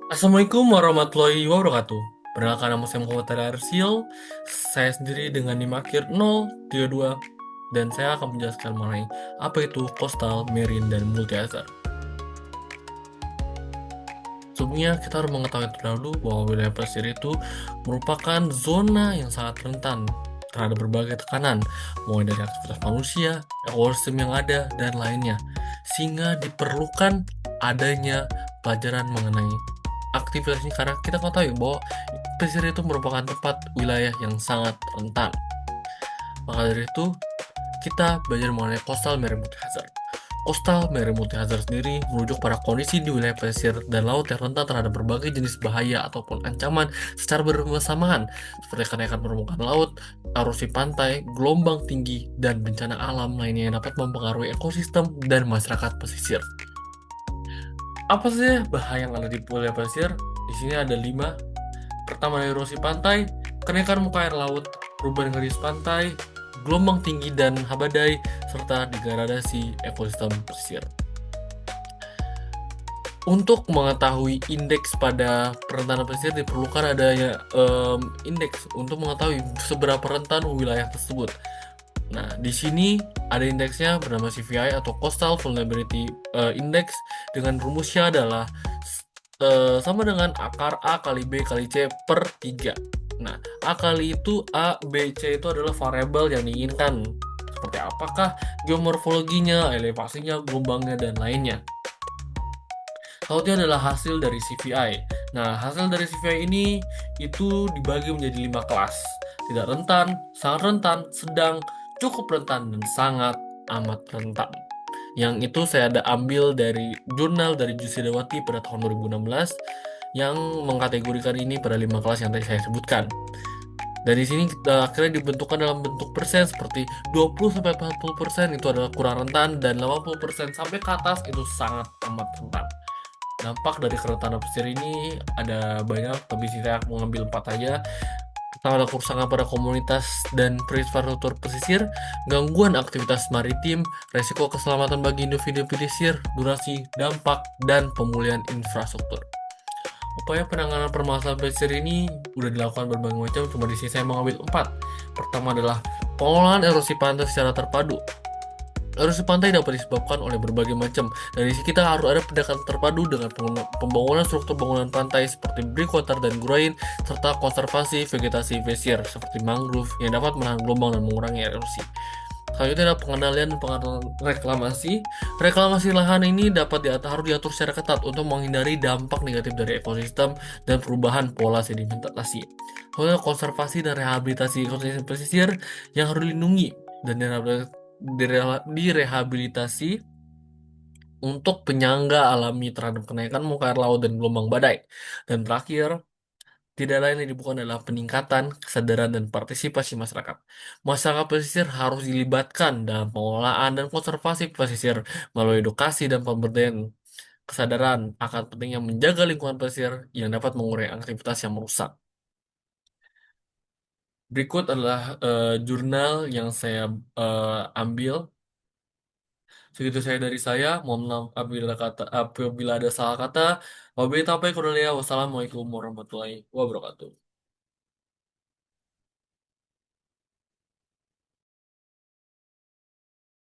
Assalamualaikum warahmatullahi wabarakatuh. Perkenalkan, nama saya Muhammad Arsil. Saya sendiri dengan NIM akhir 032 dan saya akan menjelaskan mengenai apa itu coastal, marine, dan multi-hazard. Sebelumnya kita harus mengetahui terlebih dahulu bahwa wilayah pesisir itu merupakan zona yang sangat rentan terhadap berbagai tekanan, mulai dari aktivitas manusia, ekosistem yang ada, dan lainnya. Sehingga diperlukan adanya pelajaran mengenai aktivitas ini karena kita ketahui bahwa pesisir itu merupakan tempat wilayah yang sangat rentan. Maka dari itu, kita belajar mengenai coastal marine multi-hazard. Coastal marine multi-hazard sendiri merujuk pada kondisi di wilayah pesisir dan laut yang rentan terhadap berbagai jenis bahaya ataupun ancaman secara bersamaan, seperti kenaikan permukaan laut, erosi pantai, gelombang tinggi, dan bencana alam lainnya yang dapat mempengaruhi ekosistem dan masyarakat pesisir. Apa saja bahaya yang ada di wilayah pesisir? Di sini ada 5. Pertama, erosi pantai, kenaikan muka air laut, perubahan garis pantai, gelombang tinggi dan badai, serta degradasi ekosistem pesisir. Untuk mengetahui indeks pada kerentanan pesisir diperlukan adanya indeks untuk mengetahui seberapa rentan wilayah tersebut. Nah, di sini ada indeksnya bernama CVI atau Coastal Vulnerability Index, dengan rumusnya adalah sama dengan akar A kali B kali C per 3. Nah, A kali itu A, B, C itu adalah variabel yang diinginkan. Seperti apakah geomorfologinya, elevasinya, gelombangnya, dan lainnya. Lautnya adalah hasil dari CVI. Nah, hasil dari CVI ini itu dibagi menjadi 5 kelas. Tidak rentan, sangat rentan, sedang, cukup rentan, dan sangat amat rentan. Yang itu saya ada ambil dari jurnal dari Jusidawati pada tahun 2016 yang mengkategorikan ini pada 5 kelas yang tadi saya sebutkan. Dari sini kita akhirnya dibentukkan dalam bentuk persen seperti 20-40% itu adalah kurang rentan dan 80% sampai ke atas itu sangat amat rentan. Dampak dari kerentanan pesisir ini ada banyak, tapi saya mengambil 4 aja. Pertama, ada kerusakan pada komunitas dan infrastruktur pesisir, gangguan aktivitas maritim, resiko keselamatan bagi individu pesisir, durasi, dampak, dan pemulihan infrastruktur. Upaya penanganan permasalahan pesisir ini udah dilakukan berbagai macam, cuma di sini saya mengambil 4. Pertama adalah pengelolaan erosi pantai secara terpadu. Erosi pantai dapat disebabkan oleh berbagai macam. Dari sini kita harus ada pendekatan terpadu dengan pembangunan struktur bangunan pantai seperti breakwater dan groin, serta konservasi vegetasi pesisir seperti mangrove yang dapat menahan gelombang dan mengurangi erosi. Selanjutnya ada pengendalian dan pengendalian reklamasi. Reklamasi lahan ini harus diatur secara ketat untuk menghindari dampak negatif dari ekosistem dan perubahan pola sedimentasi. Kemudian konservasi dan rehabilitasi ekosistem pesisir yang harus dilindungi dan direhabilitasi untuk penyangga alami terhadap kenaikan muka air laut dan gelombang badai. Dan terakhir, tidak lain yang bukan adalah peningkatan kesadaran dan partisipasi masyarakat. Masyarakat pesisir harus dilibatkan dalam pengelolaan dan konservasi pesisir melalui edukasi dan pemberdayaan kesadaran akan pentingnya menjaga lingkungan pesisir yang dapat mengurangi aktivitas yang merusak. Berikut adalah jurnal yang saya ambil. Segitu saya dari saya. Mohon maaf apabila ada salah kata. Wabillahi taufiq wal hidayah. Wassalamualaikum warahmatullahi wabarakatuh.